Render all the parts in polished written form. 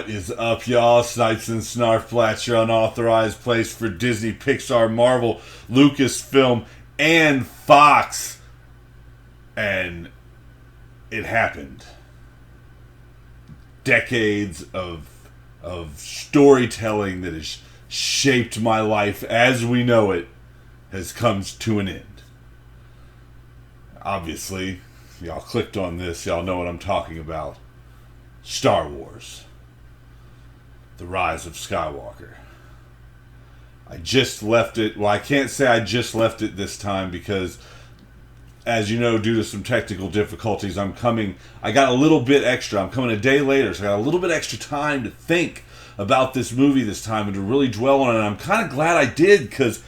What is up, y'all? Snipes-n-Snarfblatts, your unauthorized place for Disney, Pixar, Marvel, Lucasfilm, and Fox. And it happened. Decades of storytelling that has shaped my life as we know it has come to an end. Obviously, y'all clicked on this, y'all know what I'm talking about. Star Wars. The Rise of Skywalker. I just left it. Well, I can't say I just left it this time because, as you know, due to some technical difficulties, I got a little bit extra. I'm coming a day later, so I got a little bit extra time to think about this movie this time and to really dwell on it. And I'm kind of glad I did, because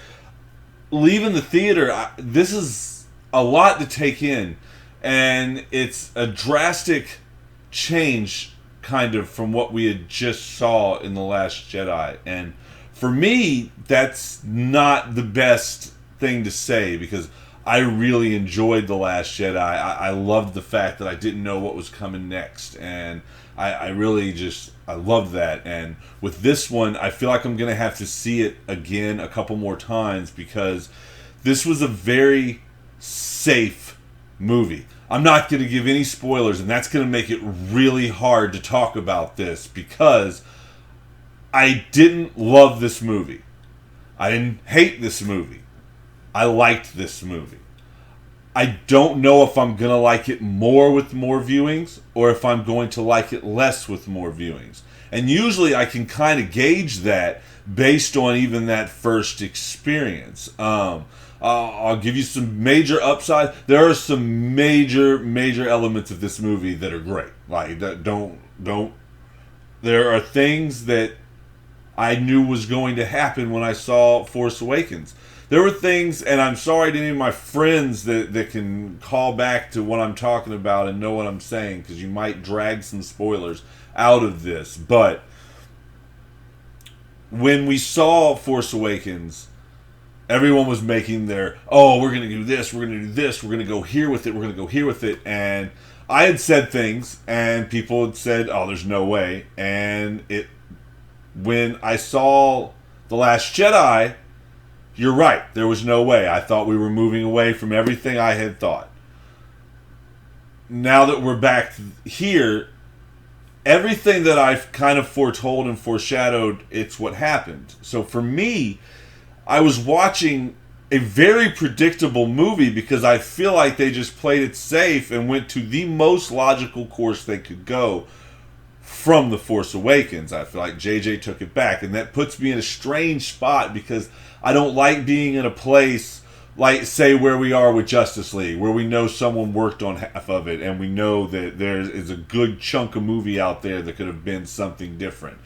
leaving the theater, this is a lot to take in. And it's a drastic change, kind of, from what we had just saw in The Last Jedi. And for me, that's not the best thing to say, because I really enjoyed The Last Jedi. I loved the fact that I didn't know what was coming next, and I loved that. And with this one, I feel like I'm going to have to see it again a couple more times, because this was a very safe movie. I'm not going to give any spoilers, and that's going to make it really hard to talk about this, because I didn't love this movie. I didn't hate this movie. I liked this movie. I don't know if I'm going to like it more with more viewings, or if I'm going to like it less with more viewings. And usually I can kind of gauge that based on even that first experience. I'll give you some major upside. There are some major elements of this movie that are great. Like, there are things that I knew was going to happen when I saw Force Awakens. There were things, and I'm sorry to any of my friends that can call back to what I'm talking about and know what I'm saying, because you might drag some spoilers out of this. But when we saw Force Awakens, everyone was making their, we're going to do this, we're going to do this, we're going to go here with it, we're going to go here with it. And I had said things, and people had said, there's no way. And when I saw The Last Jedi, you're right, there was no way. I thought we were moving away from everything I had thought. Now that we're back here, everything that I've kind of foretold and foreshadowed, it's what happened. So for me, I was watching a very predictable movie, because I feel like they just played it safe and went to the most logical course they could go from The Force Awakens. I feel like JJ took it back, and that puts me in a strange spot, because I don't like being in a place like, say, where we are with Justice League, where we know someone worked on half of it, and we know that there is a good chunk of movie out there that could have been something different.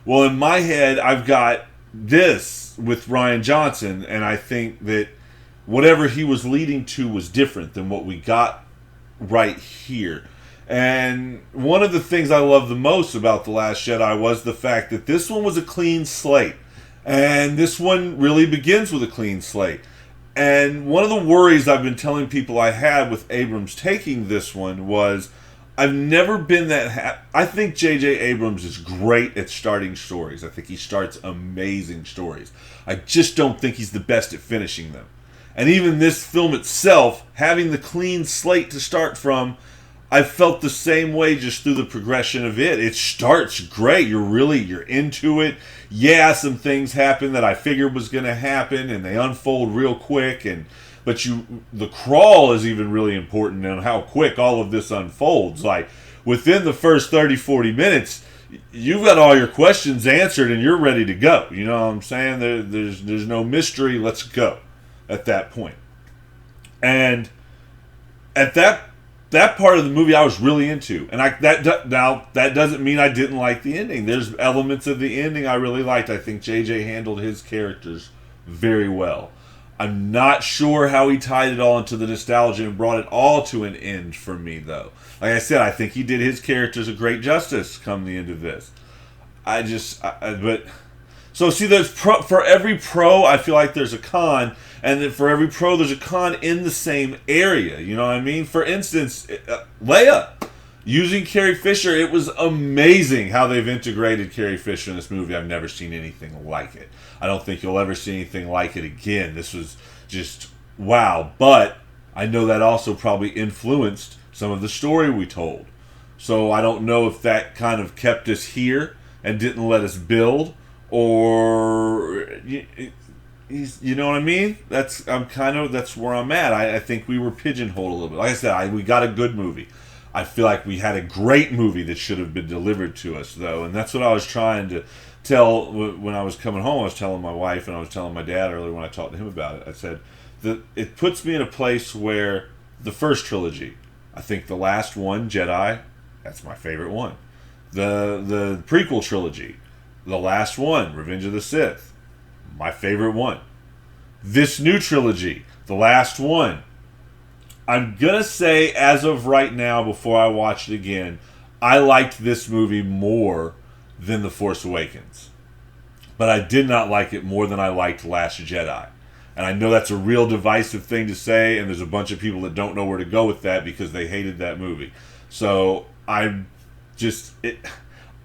Well, in my head, I've got this with Rian Johnson, and I think that whatever he was leading to was different than what we got right here. And one of the things I love the most about The Last Jedi was the fact that this one was a clean slate. And this one really begins with a clean slate. And one of the worries I've been telling people I had with Abrams taking this one was, I've never been that I think J.J. Abrams is great at starting stories. I think he starts amazing stories. I just don't think he's the best at finishing them. And even this film itself, having the clean slate to start from, I felt the same way just through the progression of it. It starts great. You're into it. Yeah, some things happen that I figured was going to happen, and they unfold real quick. But the crawl is even really important on how quick all of this unfolds. Like, within the first 30, 40 minutes, you've got all your questions answered, and you're ready to go. You know what I'm saying? There's no mystery. Let's go at that point. And at that part of the movie I was really into. And that doesn't mean I didn't like the ending. There's elements of the ending I really liked. I think JJ handled his characters very well. I'm not sure how he tied it all into the nostalgia and brought it all to an end for me, though. Like I said, I think he did his characters a great justice come the end of this. So see, for every pro, I feel like there's a con, and then for every pro, there's a con in the same area. You know what I mean? For instance, Leia. Using Carrie Fisher, it was amazing how they've integrated Carrie Fisher in this movie. I've never seen anything like it. I don't think you'll ever see anything like it again. This was just wow. But I know that also probably influenced some of the story we told. So I don't know if that kind of kept us here and didn't let us build, or you know what I mean. That's where I'm at. I think we were pigeonholed a little bit. Like I said, we got a good movie. I feel like we had a great movie that should have been delivered to us, though, and that's what I was trying to tell when I was coming home. I was telling my wife and I was telling my dad earlier when I talked to him about it. I said that it puts me in a place where the first trilogy, I think the last one, Jedi, that's my favorite one. The prequel trilogy, the last one, Revenge of the Sith, my favorite one. This new trilogy, the last one, I'm going to say, as of right now, before I watch it again, I liked this movie more than The Force Awakens. But I did not like it more than I liked Last Jedi. And I know that's a real divisive thing to say, and there's a bunch of people that don't know where to go with that because they hated that movie. So,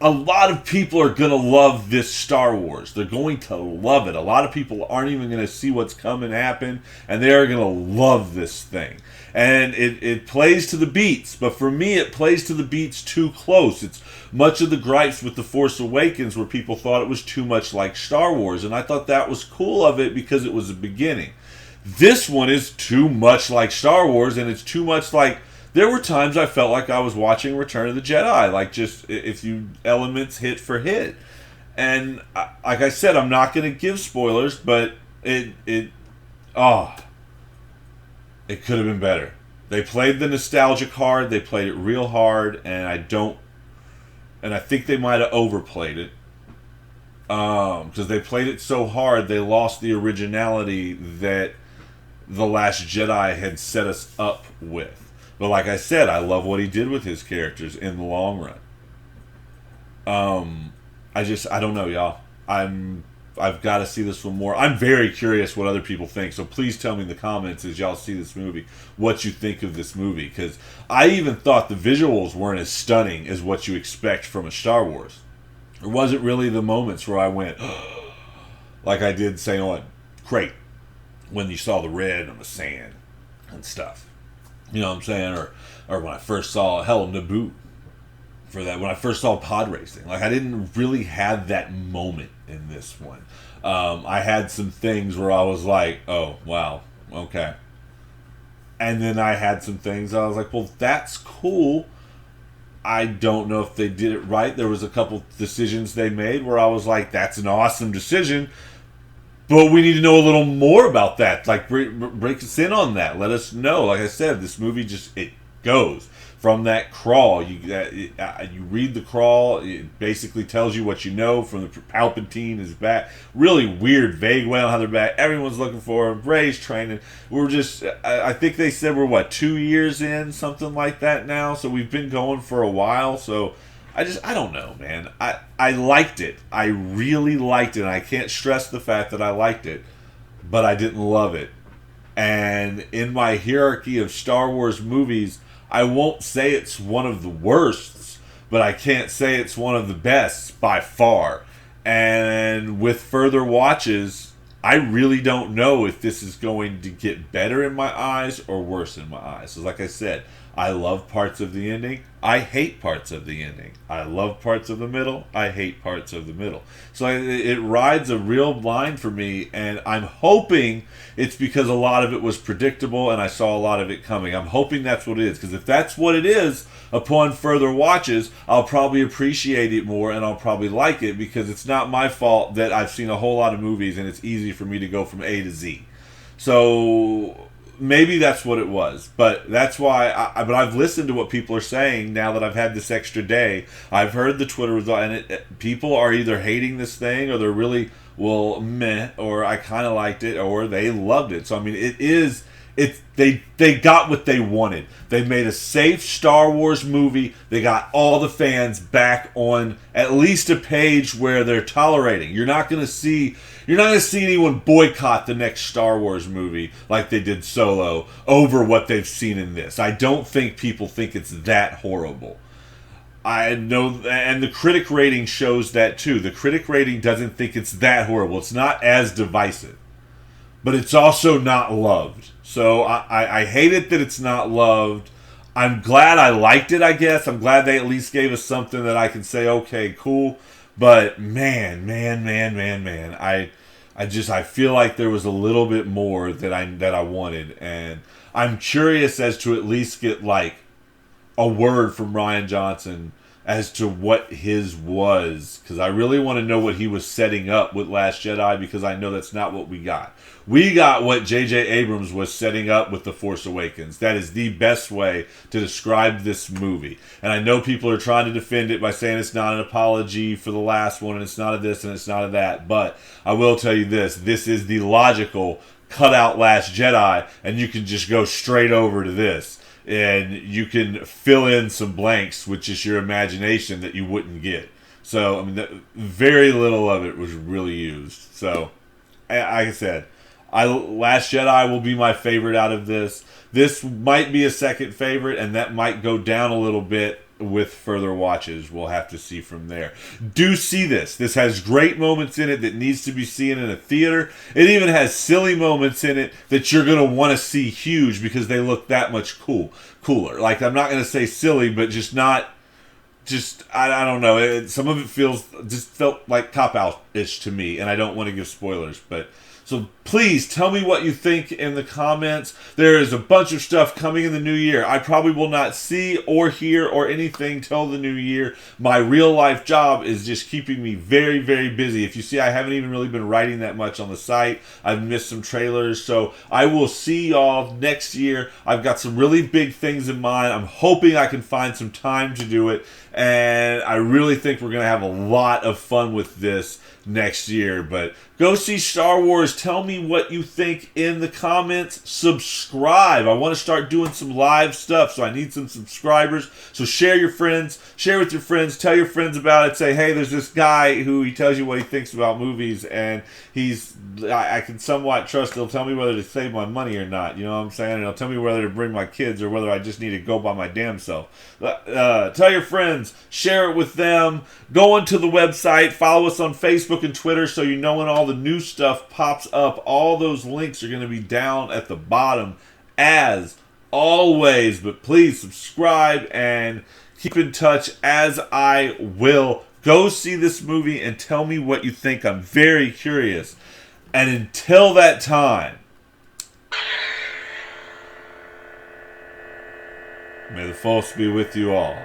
a lot of people are going to love this Star Wars. They're going to love it. A lot of people aren't even going to see what's coming happen, and they are going to love this thing. And it plays to the beats, but for me, it plays to the beats too close. It's much of the gripes with The Force Awakens where people thought it was too much like Star Wars, and I thought that was cool of it because it was a beginning. This one is too much like Star Wars, and it's too much like... There were times I felt like I was watching Return of the Jedi, like just if you elements hit for hit. And like I said, I'm not going to give spoilers, but it could have been better. They played the nostalgia card, they played it real hard, and I think they might have overplayed it. Because they played it so hard, they lost the originality that The Last Jedi had set us up with. But like I said, I love what he did with his characters in the long run. I don't know, y'all. I've got to see this one more. I'm very curious what other people think, so please tell me in the comments as y'all see this movie what you think of this movie, because I even thought the visuals weren't as stunning as what you expect from a Star Wars. There wasn't really the moments where I went, like I did, say, on Crate, when you saw the red on the sand and stuff. You know what I'm saying? Or when I first saw Naboo, for that, when I first saw pod racing. Like, I didn't really have that moment in this one. I had some things where I was like, oh, wow, okay. And then I had some things I was like, well, that's cool. I don't know if they did it right. There was a couple decisions they made where I was like, that's an awesome decision, but we need to know a little more about that. Like, break us in on that. Let us know. Like I said, this movie it goes from that crawl. You read the crawl. It basically tells you what you know from the Palpatine is back. Really weird, vague way on how they're back. Everyone's looking for him. Rey's training. I think they said we're 2 years in, something like that now. So we've been going for a while. So I don't know, man. I liked it. I really liked it. And I can't stress the fact that I liked it, but I didn't love it. And in my hierarchy of Star Wars movies, I won't say it's one of the worsts, but I can't say it's one of the best by far. And with further watches, I really don't know if this is going to get better in my eyes or worse in my eyes. So like I said, I love parts of the ending. I hate parts of the ending. I love parts of the middle. I hate parts of the middle. So it rides a real line for me, and I'm hoping it's because a lot of it was predictable and I saw a lot of it coming. I'm hoping that's what it is, because if that's what it is, upon further watches, I'll probably appreciate it more and I'll probably like it, because it's not my fault that I've seen a whole lot of movies and it's easy for me to go from A to Z. So maybe that's what it was, but that's why. But I've listened to what people are saying now that I've had this extra day. I've heard the Twitter result, and people are either hating this thing or they're really meh, or I kind of liked it, or they loved it. So I mean, they got what they wanted. They made a safe Star Wars movie. They got all the fans back on at least a page where they're tolerating. You're not going to see anyone boycott the next Star Wars movie like they did Solo over what they've seen in this. I don't think people think it's that horrible. I know, and the critic rating shows that too. The critic rating doesn't think it's that horrible. It's not as divisive, but it's also not loved. So I hate it that it's not loved. I'm glad I liked it, I guess. I'm glad they at least gave us something that I can say, okay, cool. But man, I feel like there was a little bit more that I wanted, and I'm curious as to at least get like a word from Ryan Johnson as to what his was, because I really want to know what he was setting up with Last Jedi, because I know that's not what we got. We got what J.J. Abrams was setting up with The Force Awakens. That is the best way to describe this movie. And I know people are trying to defend it by saying it's not an apology for the last one, and it's not a this, and it's not a that. But I will tell you this. This is the logical cut out Last Jedi, and you can just go straight over to this. And you can fill in some blanks with just your imagination that you wouldn't get. So, I mean, very little of it was really used. So, like I said, Last Jedi will be my favorite out of this. This might be a second favorite, and that might go down a little bit with further watches. We'll have to see from there. Do see this. This has great moments in it that needs to be seen in a theater. It even has silly moments in it that you're going to want to see huge because they look that much cooler. Like, I'm not going to say silly, but just not... I don't know. Some of it felt like cop-out-ish to me, and I don't want to give spoilers, but... So please tell me what you think in the comments. There is a bunch of stuff coming in the new year. I probably will not see or hear or anything till the new year. My real life job is just keeping me very, very busy. If you see, I haven't even really been writing that much on the site. I've missed some trailers. So I will see y'all next year. I've got some really big things in mind. I'm hoping I can find some time to do it. And I really think we're going to have a lot of fun with this next year. But go see Star Wars. Tell me what you think in the comments. Subscribe. I want to start doing some live stuff, so I need some subscribers. So share with your friends, tell your friends about it. Say, hey, there's this guy who he tells you what he thinks about movies, and I can somewhat trust he'll tell me whether to save my money or not. You know what I'm saying? And he'll tell me whether to bring my kids or whether I just need to go by my damn self. Tell your friends. Share it with them. Go onto the website. Follow us on Facebook and Twitter so you know when all the new stuff pops up. All those links are going to be down at the bottom as always. But please subscribe and keep in touch as I will. Go see this movie and tell me what you think. I'm very curious. And until that time, may the Force be with you all.